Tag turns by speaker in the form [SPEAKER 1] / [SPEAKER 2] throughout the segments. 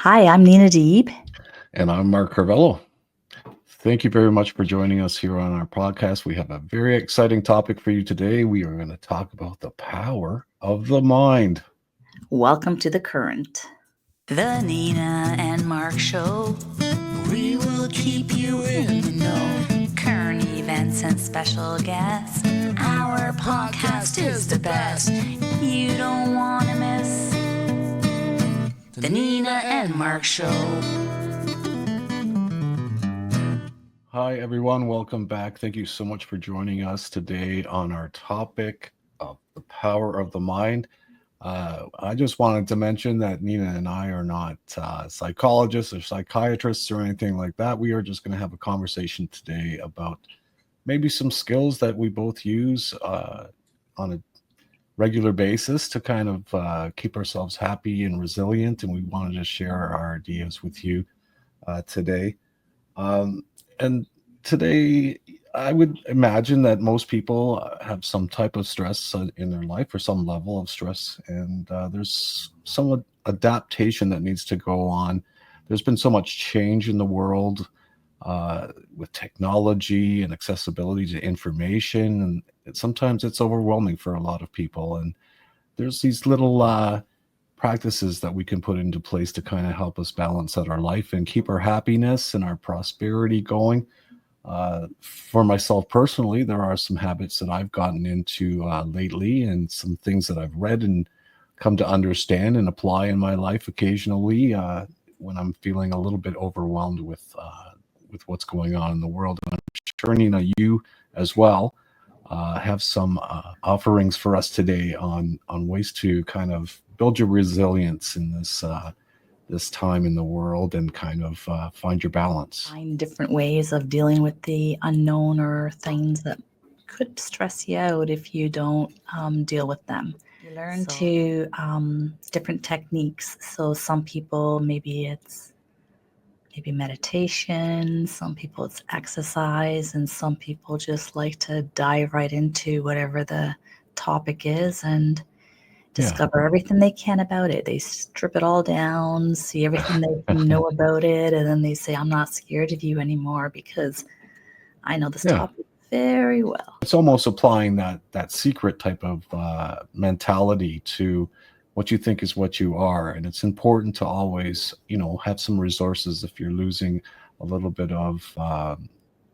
[SPEAKER 1] Hi, I'm Nina Deeb.
[SPEAKER 2] And I'm Mark Carvello. Thank you very much for joining us here on our podcast. We have a very exciting topic for you today. We are going to talk about the power of the mind.
[SPEAKER 1] Welcome to The Current.
[SPEAKER 3] The Nina and Mark Show. We will keep you in the know. Current events and special guests. Our podcast is the best. You don't want to miss the Nina and Mark Show.
[SPEAKER 2] Hi, everyone. Welcome back. Thank you so much for joining us today on our topic of the power of the mind. I just wanted to mention that Nina and I are not psychologists or psychiatrists or anything like that. We are just going to have a conversation today about maybe some skills that we both use on a regular basis to kind of keep ourselves happy and resilient. And we wanted to share our ideas with you today. And today, I would imagine that most people have some type of stress in their life or some level of stress, and there's some adaptation that needs to go on. There's been so much change in the world with technology and accessibility to information, and sometimes it's overwhelming for a lot of people. And there's these little practices that we can put into place to kind of help us balance out our life and keep our happiness and our prosperity going. For myself personally, there are some habits that I've gotten into lately, and some things that I've read and come to understand and apply in my life occasionally when I'm feeling a little bit overwhelmed with what's going on in the world. And I'm sure, Nina, you as well have some offerings for us today on ways to kind of build your resilience in this time in the world and kind of find your balance.
[SPEAKER 1] Find different ways of dealing with the unknown or things that could stress you out if you don't deal with them. You learn to different techniques. So some people, maybe meditation, some people it's exercise, and some people just like to dive right into whatever the topic is and discover everything they can about it. They strip it all down, see everything they can know about it, and then they say, I'm not scared of you anymore because I know this topic very well.
[SPEAKER 2] It's almost applying that secret type of mentality to what you think is what you are. And it's important to always, have some resources if you're losing a little bit of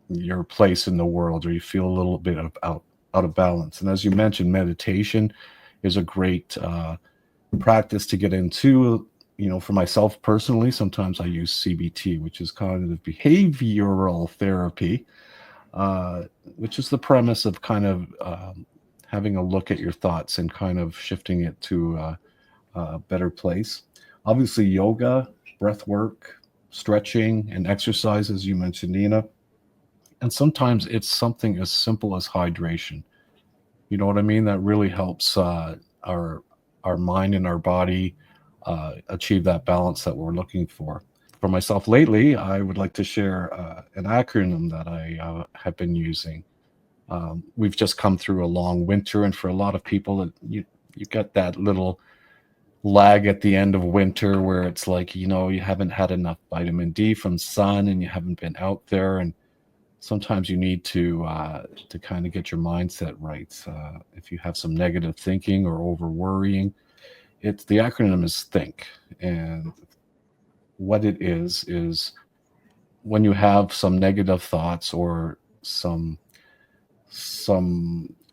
[SPEAKER 2] your place in the world, or you feel a little bit of out of balance. And as you mentioned, meditation is a great practice to get into. For myself personally, sometimes I use CBT, which is cognitive behavioral therapy, which is the premise of kind of having a look at your thoughts and kind of shifting it to a better place. Obviously, yoga, breath work, stretching, and exercise, as you mentioned, Nina. And sometimes it's something as simple as hydration. You know what I mean? That really helps our mind and our body achieve that balance that we're looking for. For myself lately, I would like to share an acronym that I have been using. We've just come through a long winter, and for a lot of people, you get that little lag at the end of winter where it's like, you haven't had enough vitamin D from sun and you haven't been out there, and sometimes you need to kind of get your mindset right. If you have some negative thinking or over worrying, it's the acronym is think. And what it is when you have some negative thoughts or some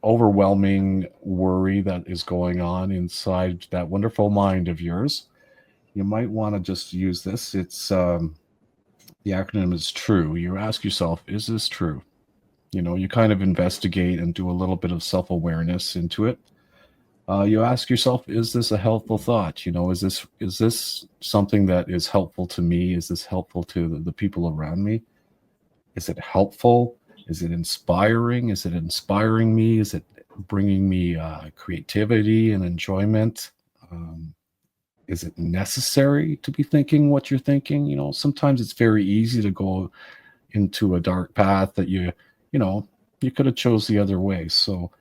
[SPEAKER 2] overwhelming worry that is going on inside that wonderful mind of yours, you might want to just use this. It's the acronym is true. You ask yourself, is this true? You kind of investigate and do a little bit of self-awareness into it. You ask yourself, is this a helpful thought? Is this something that is helpful to me? Is this helpful to the people around me? Is it helpful? Is it inspiring? Is it inspiring me? Is it bringing me creativity and enjoyment? Is it necessary to be thinking what you're thinking? Sometimes it's very easy to go into a dark path that you could have chose the other way. So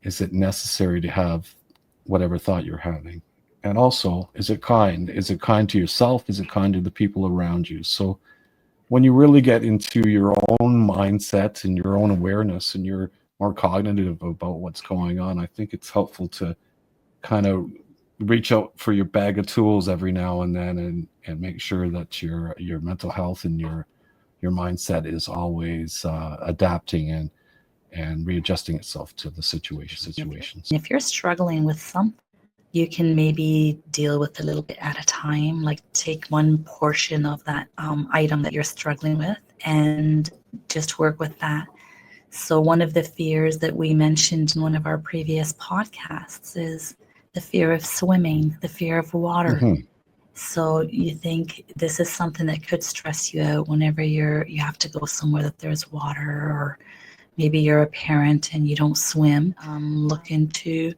[SPEAKER 2] is it necessary to have whatever thought you're having? And also, is it kind? Is it kind to yourself? Is it kind to the people around you? So when you really get into your own mindset and your own awareness and you're more cognitive about what's going on, I think it's helpful to kind of reach out for your bag of tools every now and then, and make sure that your mental health and your mindset is always adapting and readjusting itself to the situations.
[SPEAKER 1] If you're struggling with something, you can maybe deal with a little bit at a time, like take one portion of that item that you're struggling with and just work with that. So one of the fears that we mentioned in one of our previous podcasts is the fear of swimming, the fear of water.
[SPEAKER 2] Mm-hmm.
[SPEAKER 1] So you think this is something that could stress you out whenever you have to go somewhere that there's water, or maybe you're a parent and you don't swim. Look into,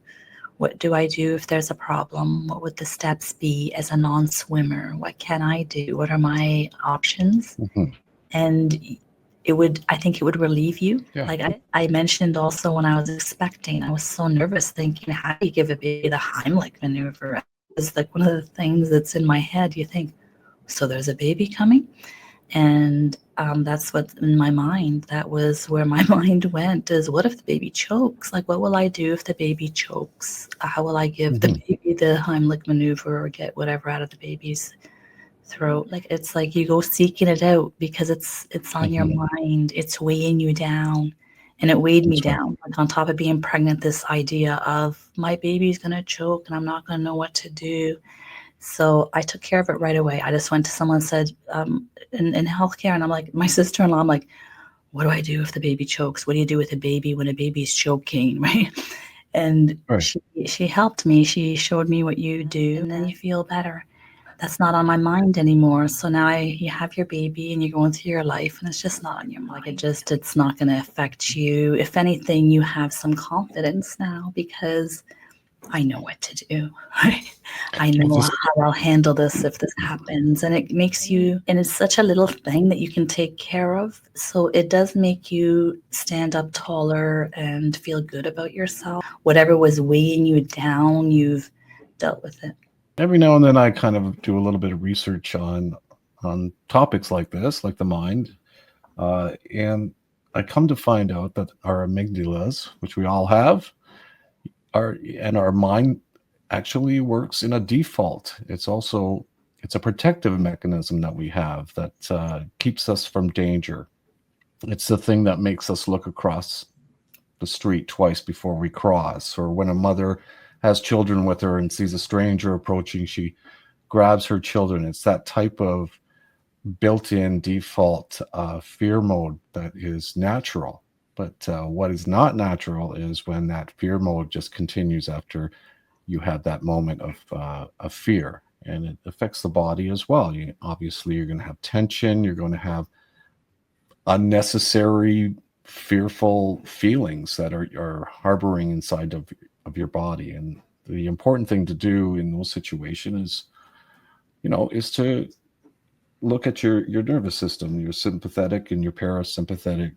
[SPEAKER 1] what do I do if there's a problem? What would the steps be as a non-swimmer? What can I do? What are my options?
[SPEAKER 2] Mm-hmm.
[SPEAKER 1] And I think it would relieve you. Yeah. Like I mentioned also, when I was expecting, I was so nervous thinking, how do you give a baby the Heimlich maneuver? It's like one of the things that's in my head. You think, so there's a baby coming? And that's what's in my mind. That was where my mind went, is what if the baby chokes? Like, what will I do if the baby chokes? How will I give the baby the Heimlich maneuver or get whatever out of the baby's throat? Like, it's like you go seeking it out because it's on your mind. It's weighing you down. And it weighed me down. Like, on top of being pregnant, this idea of my baby's going to choke and I'm not going to know what to do. So I took care of it right away. I just went to someone and said, in healthcare, and I'm like, my sister-in-law, I'm like, what do I do if the baby chokes? What do you do with a baby when a baby's choking, right? And she helped me. She showed me what you do, and then you feel better. That's not on my mind anymore. So now you have your baby and you're going through your life, and it's just not on your mind. Like, it's not going to affect you. If anything, you have some confidence now because I know what to do. I know how I'll handle this if this happens. And it makes you, and it's such a little thing that you can take care of. So it does make you stand up taller and feel good about yourself. Whatever was weighing you down, you've dealt with it.
[SPEAKER 2] Every now and then I kind of do a little bit of research on topics like this, like the mind. And I come to find out that our amygdalas, which we all have, our mind actually works in a default. It's a protective mechanism that we have that keeps us from danger. It's the thing that makes us look across the street twice before we cross, or when a mother has children with her and sees a stranger approaching, she grabs her children. It's that type of built-in default fear mode that is natural. But what is not natural is when that fear mode just continues after you have that moment of fear, and it affects the body as well. Obviously, you're going to have tension. You're going to have unnecessary, fearful feelings that are harboring inside of your body. And the important thing to do in those situations is to look at your nervous system, your sympathetic and your parasympathetic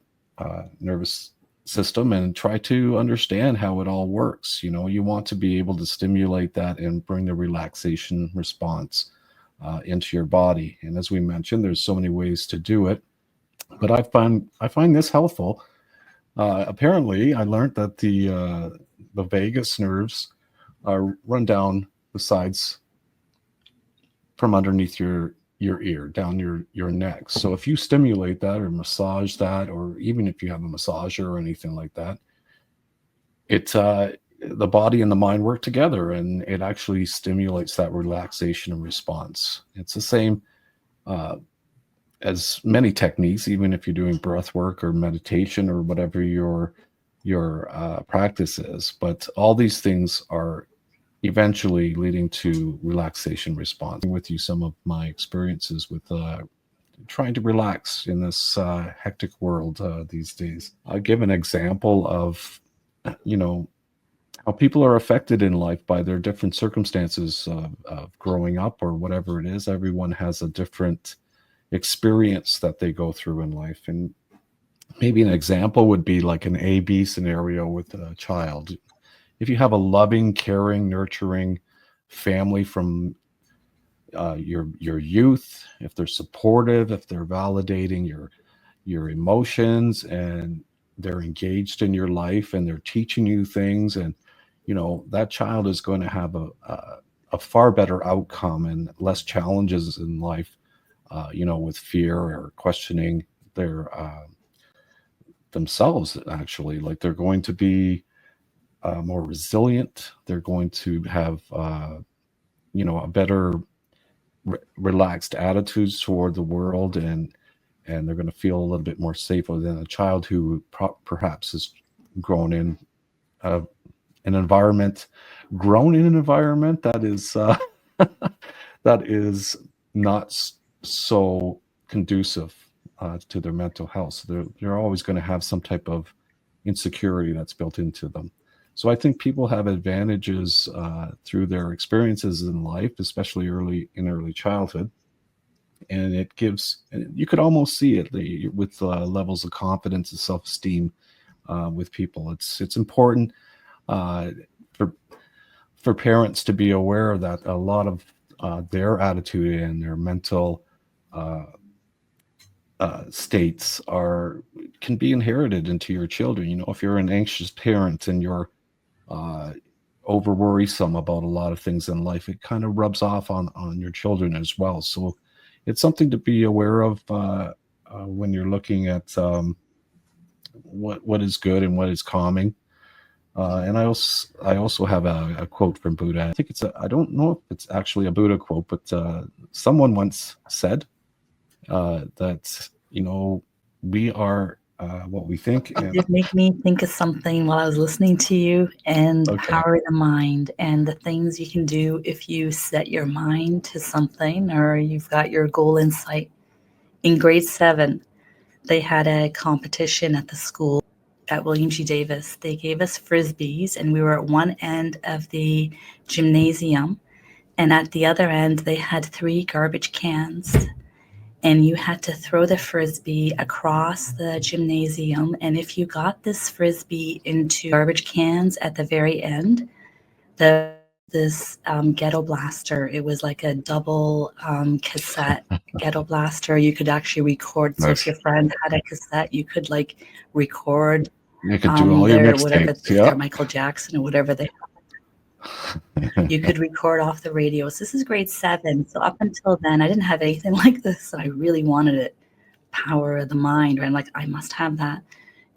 [SPEAKER 2] nervous system, and try to understand how it all works. You want to be able to stimulate that and bring the relaxation response into your body. And as we mentioned, there's so many ways to do it, but I find this helpful. Apparently, I learned that the vagus nerves run down the sides from underneath your ear, down your neck. So if you stimulate that or massage that, or even if you have a massager or anything like that, the body and the mind work together, and it actually stimulates that relaxation and response. It's the same as many techniques, even if you're doing breath work or meditation or whatever your practice is. But all these things are eventually leading to relaxation response. With you some of my experiences with trying to relax in this hectic world these days. I'll give an example of how people are affected in life by their different circumstances of growing up or whatever it is. Everyone has a different experience that they go through in life, and maybe an example would be like an A-B scenario with a child. If you have a loving, caring, nurturing family from your youth, if they're supportive, if they're validating your emotions, and they're engaged in your life and they're teaching you things, and that child is going to have a far better outcome and less challenges in life, with fear or questioning their themselves. Actually, like, they're going to be more resilient. They're going to have a better relaxed attitudes toward the world, and they're going to feel a little bit more safer than a child who perhaps has grown in uh, an environment grown in an environment that is that is not so conducive to their mental health. So they're always going to have some type of insecurity that's built into them. So I think people have advantages through their experiences in life, especially early childhood, and it gives. You could almost see it with levels of confidence and self-esteem with people. It's important uh, for parents to be aware that a lot of their attitude and their mental uh, states can be inherited into your children. If you're an anxious parent and you're uh, over worrisome about a lot of things in life, it kind of rubs off on your children as well. So it's something to be aware of when you're looking at what is good and what is calming. And I also have a quote from Buddha. I think I don't know if it's actually a Buddha quote, but someone once said that we are what we think.
[SPEAKER 1] It did make me think of something while I was listening to you, and the
[SPEAKER 2] Okay.
[SPEAKER 1] power of the mind and the things you can do if you set your mind to something or you've got your goal in sight. In grade 7, they had a competition at the school at William G. Davis. They gave us frisbees, and we were at one end of the gymnasium, and at the other end, they had 3 garbage cans. And you had to throw the frisbee across the gymnasium. And if you got this frisbee into garbage cans at the very end, this ghetto blaster. It was like a double cassette ghetto blaster. You could actually record. So if
[SPEAKER 2] Nice.
[SPEAKER 1] your friend had a cassette, you could like record
[SPEAKER 2] You could do all your
[SPEAKER 1] their whatever,
[SPEAKER 2] mixtapes.
[SPEAKER 1] if they're
[SPEAKER 2] Yeah.
[SPEAKER 1] Michael Jackson or whatever they. You could record off the radios. This is grade 7. So up until then, I didn't have anything like this, and I really wanted it. Power of the mind, right? I'm like, I must have that.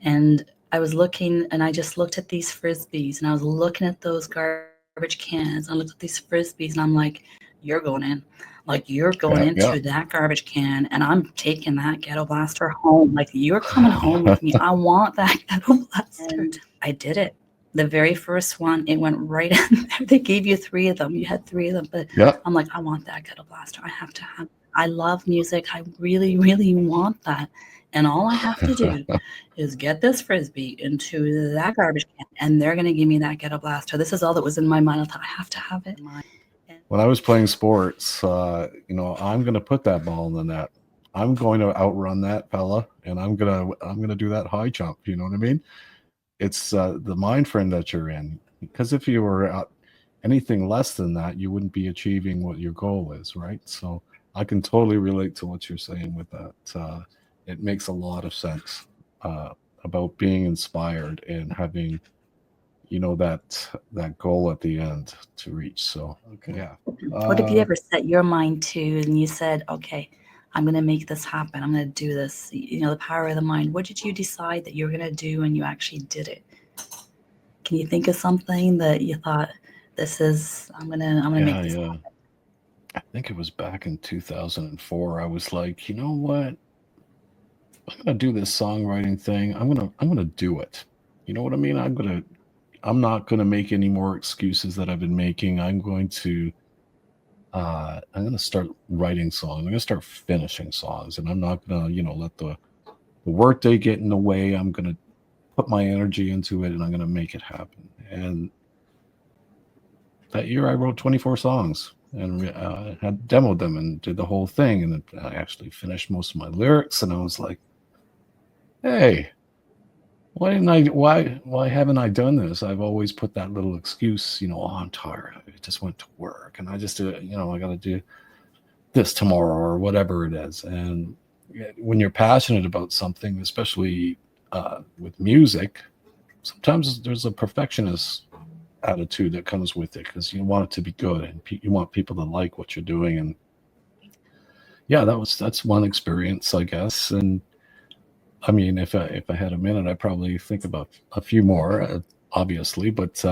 [SPEAKER 1] And I was looking, and I just looked at these frisbees, and I was looking at those garbage cans. I looked at these frisbees, and I'm like, you're going in. Like, you're going into that garbage can, and I'm taking that ghetto blaster home. Like, you're coming home with me. I want that ghetto blaster. And I did it. The very first one, it went right in there. They gave you 3 of them. You had 3 of them, but
[SPEAKER 2] Yeah.
[SPEAKER 1] I'm like, I want that ghetto blaster. I have to have. I love music. I really, really want that. And all I have to do is get this frisbee into that garbage can, and they're going to give me that ghetto blaster. This is all that was in my mind. I thought, I have to have it.
[SPEAKER 2] When I was playing sports, I'm going to put that ball in the net. I'm going to outrun that fella, and I'm gonna do that high jump. You know what I mean? It's the mind frame that you're in. Because if you were anything less than that, you wouldn't be achieving what your goal is, right? So I can totally relate to what you're saying with that. It makes a lot of sense about being inspired and having, that goal at the end to reach. So, okay, yeah.
[SPEAKER 1] What have you ever set your mind to and you said, okay, I'm going to make this happen. I'm going to do this. The power of the mind. What did you decide that you were going to do and you actually did it? Can you think of something that you thought, I'm going to make this happen?
[SPEAKER 2] I think it was back in 2004. I was like, you know what? I'm gonna do this songwriting thing. I'm gonna do it. You know what I mean? I'm not gonna make any more excuses that I've been making. I'm gonna start writing songs. I'm gonna start finishing songs, and I'm not gonna, let the workday get in the way. I'm gonna put my energy into it, and I'm gonna make it happen. And that year, I wrote 24 songs and had demoed them and did the whole thing. And I actually finished most of my lyrics, and I was like, hey, why haven't I done this? I've always put that little excuse, oh, I'm tired. I just went to work and I just I got to do this tomorrow or whatever it is. And when you're passionate about something, especially with music, sometimes there's a perfectionist attitude that comes with it because you want it to be good and you want people to like what you're doing. And yeah, that's one experience, I guess. And I mean, if I had a minute, I'd probably think about a few more, obviously. But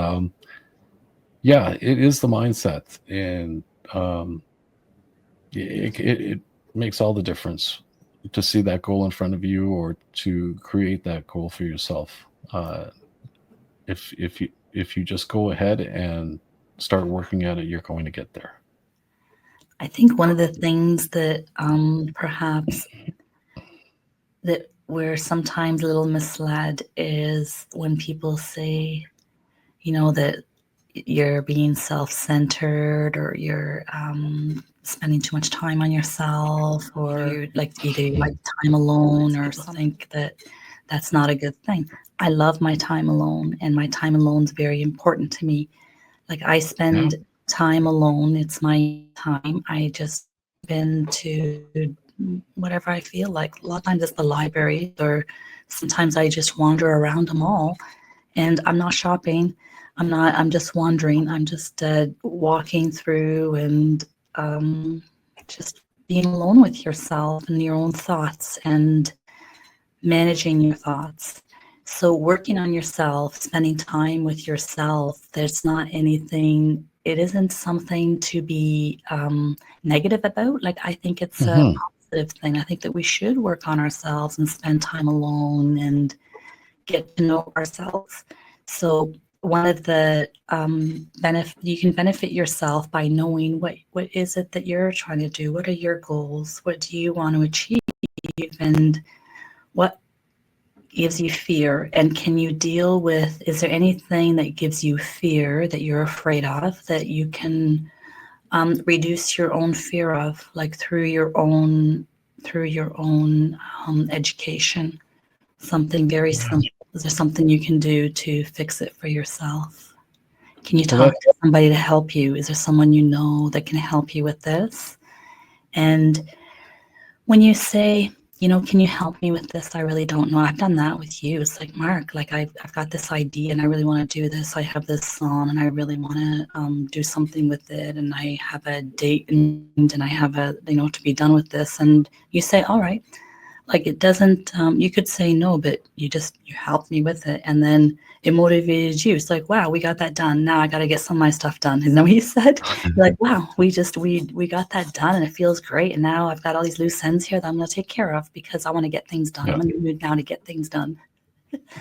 [SPEAKER 2] yeah, it is the mindset, and um, it makes all the difference to see that goal in front of you or to create that goal for yourself. If you just go ahead and start working at it, you're going to get there.
[SPEAKER 1] I think one of the things that perhaps that we're sometimes a little misled is when people say, that you're being self-centered or you're spending too much time on yourself, or you like time alone, or think that that's not a good thing. I love my time alone, and my time alone is very important to me. Like, I spend time alone. It's my time. I just been to whatever I feel like. A lot of times it's the library, or sometimes I just wander around the mall, and I'm not shopping. I'm just wandering. I'm just walking through and just being alone with yourself and your own thoughts and managing your thoughts. So working on yourself, spending time with yourself, there's not anything, it isn't something to be negative about. Like, I think it's a positive thing. I think that we should work on ourselves and spend time alone and get to know ourselves. So one of the you can benefit yourself by knowing what is it that you're trying to do? What are your goals? What do you want to achieve? And what gives you fear? And can you deal with, is there anything that gives you fear that you're afraid of that you can reduce your own fear of, like through your own education? Something very simple. Is there something you can do to fix it for yourself? Can you talk to somebody to help you? Is there someone you know that can help you with this? And when you say, can you help me with this? I really don't know. I've done that with you. It's like, Mark, like I've got this idea and I really want to do this. I have this song and I really want to do something with it. And I have a date and I have to be done with this. And you say, all right. Like, it doesn't, you could say no, but you helped me with it. And then it motivated you. It's like, wow, we got that done. Now I got to get some of my stuff done. Isn't that what you said? You're like, wow, we got that done and it feels great. And now I've got all these loose ends here that I'm going to take care of because I want to get things done. I'm in the mood now to get things done.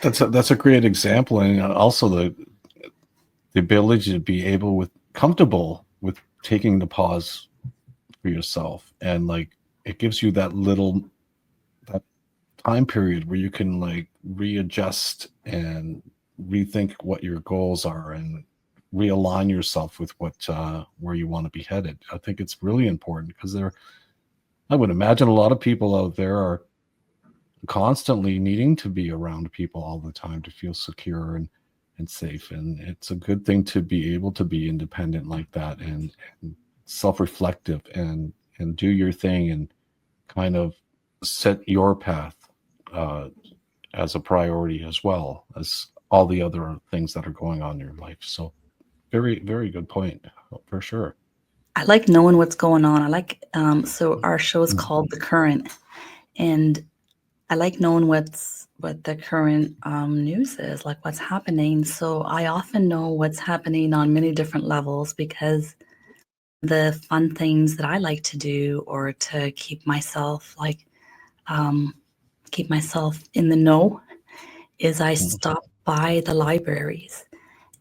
[SPEAKER 2] That's a great example. And also the ability to be comfortable with taking the pause for yourself. And like, it gives you that time period where you can like readjust and rethink what your goals are and realign yourself with where you want to be headed. I think it's really important because I would imagine a lot of people out there are constantly needing to be around people all the time to feel secure and safe. And it's a good thing to be able to be independent like that and self-reflective and do your thing and kind of set your path as a priority as well as all the other things that are going on in your life. So very, very good point for sure.
[SPEAKER 1] I like knowing what's going on. I like, so our show is called The Current, and I like knowing what the current news is, like what's happening. So I often know what's happening on many different levels because the fun things that I like to do, or to keep myself in the know, is I stop by the libraries.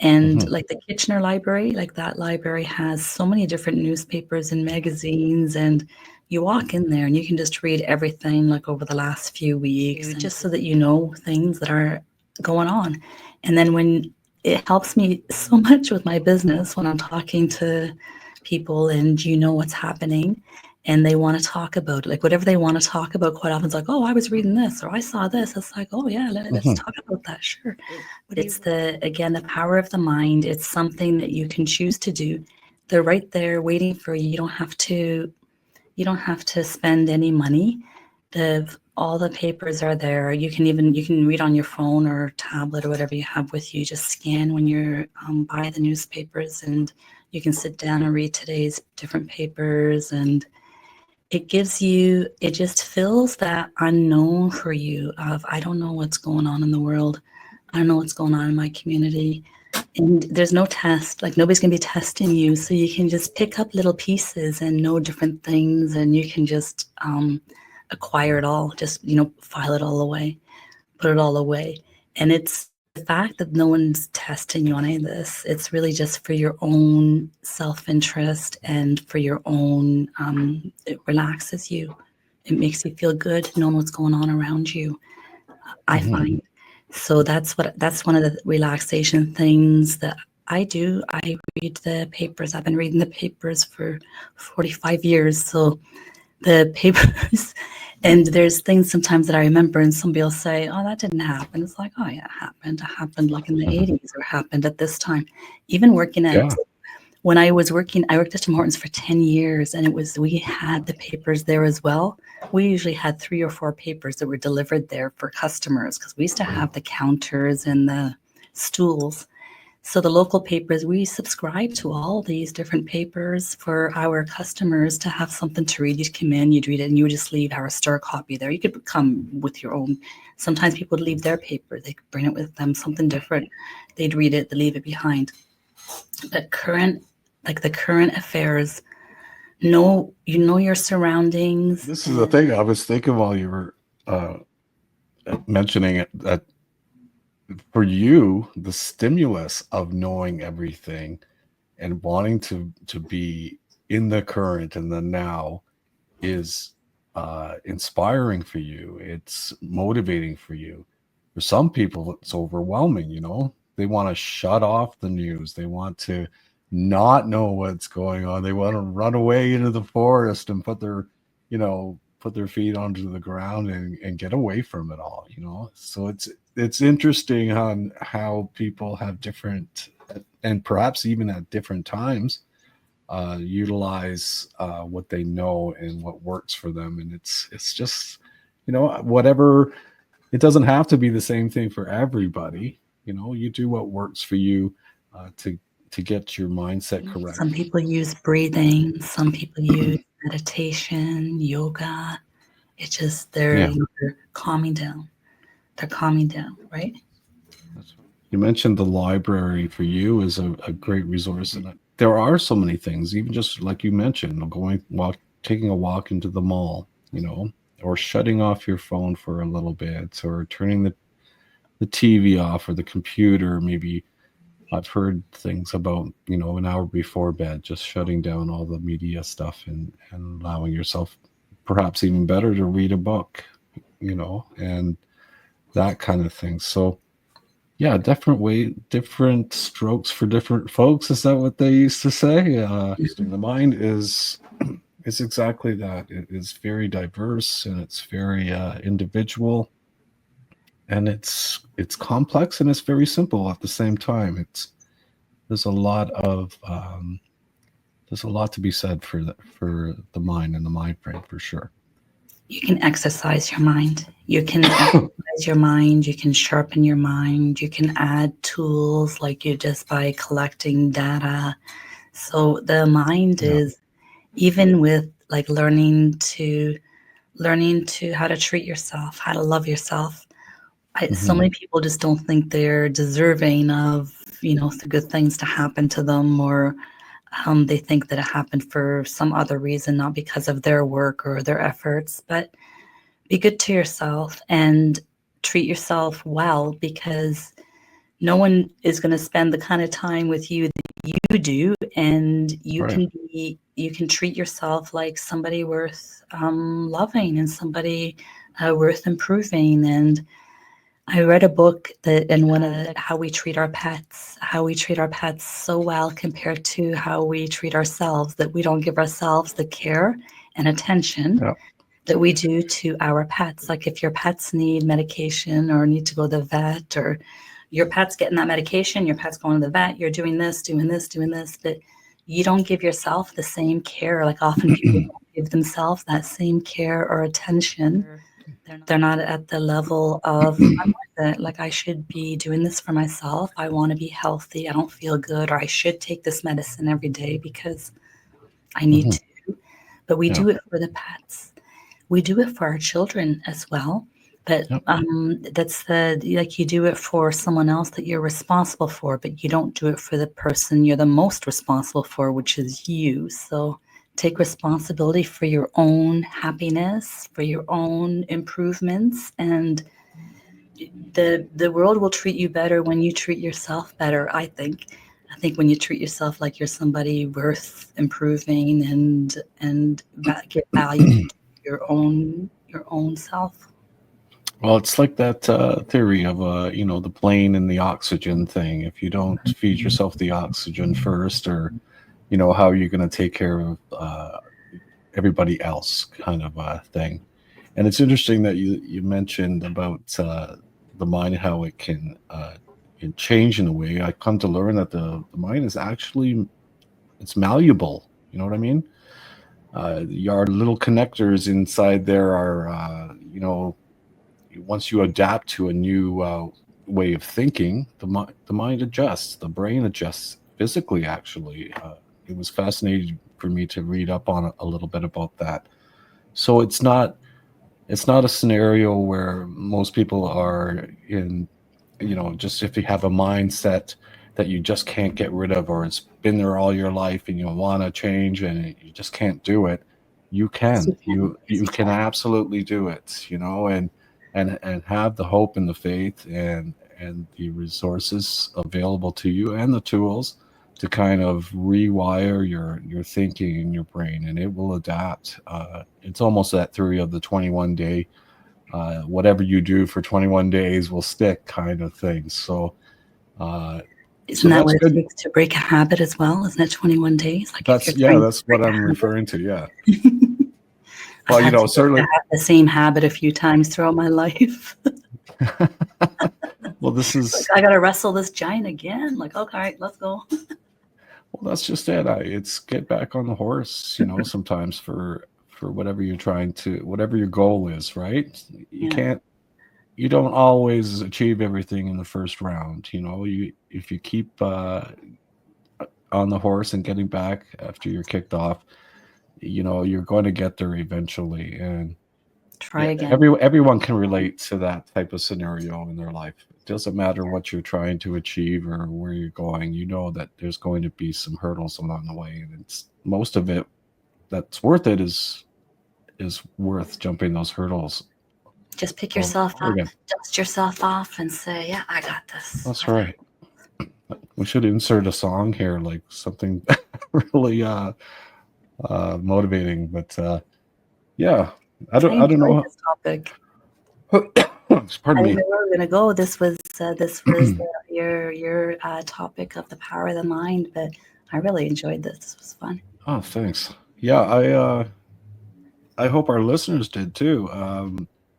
[SPEAKER 1] And like the Kitchener Library, like that library has so many different newspapers and magazines, and you walk in there and you can just read everything like over the last few weeks, just so that you know things that are going on. And then when it helps me so much with my business when I'm talking to people and what's happening. and they want to talk about it. Like whatever they want to talk about quite often is like, oh, I was reading this, or I saw this. It's like, oh yeah, let's talk about that. Sure. It's again, the power of the mind. It's something that you can choose to do. They're right there waiting for you. You don't have to spend any money. All the papers are there. You can read on your phone or tablet or whatever you have with you. Just scan when you're buy the newspapers, and you can sit down and read today's different papers, and it just fills that unknown for you of, I don't know what's going on in the world. I don't know what's going on in my community. And there's no test, like nobody's going to be testing you. So you can just pick up little pieces and know different things, and you can just acquire it all, just, file it all away, put it all away. And it's the fact that no one's testing you on any of this. It's really just for your own self-interest and for your own, it relaxes you. It makes you feel good knowing what's going on around you, I find. So that's one of the relaxation things that I do. I read the papers. I've been reading the papers for 45 years. So the papers, and there's things sometimes that I remember, and somebody will say, oh, that didn't happen. It's like, oh yeah, it happened. It happened like in the 80s, or happened at this time. Even working at, when I worked at Tim Hortons for 10 years, and we had the papers there as well. We usually had 3 or 4 papers that were delivered there for customers, because we used to have the counters and the stools. So the local papers, we subscribe to all these different papers for our customers to have something to read. You'd come in, you'd read it, and you would just leave our star copy there. You could come with your own. Sometimes people would leave their paper. They could bring it with them, something different. They'd read it, they'd leave it behind. But the current affairs, you know your surroundings.
[SPEAKER 2] This is the thing I was thinking while you were mentioning it, that for you, the stimulus of knowing everything and wanting to be in the current and the now is inspiring for you. It's motivating for you. For some people, it's overwhelming. They want to shut off the news. They want to not know what's going on. They want to run away into the forest and put their feet onto the ground and get away from it all. So it's interesting how people have different, and perhaps even at different times, utilize what they know and what works for them. And it's just, whatever. It doesn't have to be the same thing for everybody. You do what works for you to get your mindset correct.
[SPEAKER 1] Some people use breathing. Some people use meditation, yoga. It's just they're calming down. They're calming down, right?
[SPEAKER 2] You mentioned the library for you is a great resource, and there are so many things. Even just like you mentioned, taking a walk into the mall, or shutting off your phone for a little bit, or turning the TV off or the computer. Maybe I've heard things about, an hour before bed, just shutting down all the media stuff and allowing yourself, perhaps even better, to read a book, and that kind of thing. So yeah, different strokes for different folks. Is that what they used to say? The mind is exactly that. It is very diverse, and it's very individual, and it's complex, and it's very simple at the same time. There's a lot to be said for the mind and the mind frame, for sure.
[SPEAKER 1] You can exercise your mind. You can exercise your mind. You can sharpen your mind. You can add tools like you just by collecting data. So the mind is, even with like learning to how to treat yourself, how to love yourself. So many people just don't think they're deserving of, the good things to happen to them, or they think that it happened for some other reason, not because of their work or their efforts. But be good to yourself and treat yourself well, because no one is going to spend the kind of time with you that you do, and you can treat yourself like somebody worth loving, and somebody worth improving. And I read a book and one of how we treat our pets so well compared to how we treat ourselves, that we don't give ourselves the care and attention
[SPEAKER 2] Yeah.
[SPEAKER 1] that we do to our pets. Like if your pets need medication or need to go to the vet, or your pet's getting that medication, your pet's going to the vet, you're doing this, but you don't give yourself the same care. Like often people don't give themselves that same care or attention. They're not at the level of, I'm worth it. Like I should be doing this for myself. I want to be healthy. I don't feel good, or I should take this medicine every day because I need to. But we do it for the pets. We do it for our children as well. But that's like you do it for someone else that you're responsible for, but you don't do it for the person you're the most responsible for, which is you. So take responsibility for your own happiness, for your own improvements, and the world will treat you better when you treat yourself better, I think. I think when you treat yourself like you're somebody worth improving and give value to your own self.
[SPEAKER 2] Well, it's like that theory of the plane and the oxygen thing. If you don't feed yourself the oxygen first, or how are you going to take care of everybody else, kind of thing. And it's interesting that you mentioned about the mind, how it can change in a way. I come to learn that the mind is actually, it's malleable. You know what I mean? Your little connectors inside there are, once you adapt to a new way of thinking, the mind adjusts, the brain adjusts physically. Actually, it was fascinating for me to read up on a little bit about that. So it's not a scenario where most people are in, just if you have a mindset that you just can't get rid of, or it's been there all your life and you want to change and you just can't do it. You can. You can absolutely do it, and have the hope and the faith and the resources available to you and the tools to kind of rewire your thinking in your brain, and it will adapt. It's almost that theory of the 21 day, whatever you do for 21 days will stick kind of thing. So
[SPEAKER 1] isn't that what it takes to break a habit as well? Isn't it 21 days? Like
[SPEAKER 2] that's what I'm referring to. Yeah. Well, certainly
[SPEAKER 1] I have the same habit a few times throughout my life.
[SPEAKER 2] Well, this is
[SPEAKER 1] like, I got to wrestle this giant again. Like, okay, all right, let's go.
[SPEAKER 2] Well, that's just it. It's get back on the horse, sometimes for whatever you're whatever your goal is, right? You don't always achieve everything in the first round. If you keep on the horse and getting back after you're kicked off, you're going to get there eventually. And
[SPEAKER 1] try again.
[SPEAKER 2] Everyone can relate to that type of scenario in their life. It doesn't matter what you're trying to achieve or where you're going. You know that there's going to be some hurdles along the way, and it's most of it that's worth it is worth jumping those hurdles.
[SPEAKER 1] Just pick yourself up, dust yourself off, and say, "Yeah, I got this."
[SPEAKER 2] That's right. We should insert a song here, like something really motivating. But yeah. I don't know.
[SPEAKER 1] This topic.
[SPEAKER 2] Pardon me.
[SPEAKER 1] Where we're going to go. This was your topic of the power of the mind, but I really enjoyed this. This was fun.
[SPEAKER 2] Oh, thanks. Yeah, I hope our listeners did too.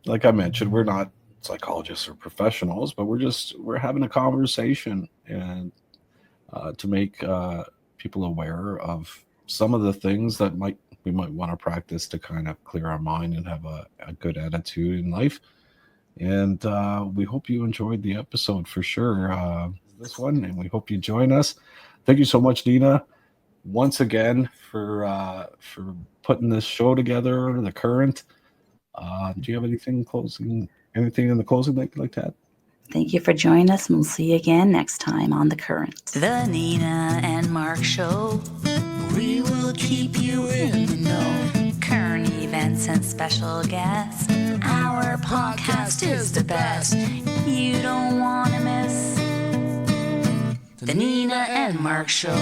[SPEAKER 2] Like I mentioned, we're not psychologists or professionals, but we're having a conversation and to make people aware of some of the things that we might want to practice to kind of clear our mind and have a good attitude in life. And we hope you enjoyed the episode for sure, this one, and we hope you join us. Thank you so much, Nina, once again for putting this show together, The Current. Do you have anything in the closing that you'd like to add?
[SPEAKER 1] Thank you for joining us, and we'll see you again next time on The Current.
[SPEAKER 3] The Nina and Mark Show. We will keep you in the know. Current events and special guests. Our podcast is the best. You don't want to miss The Nina and Mark Show.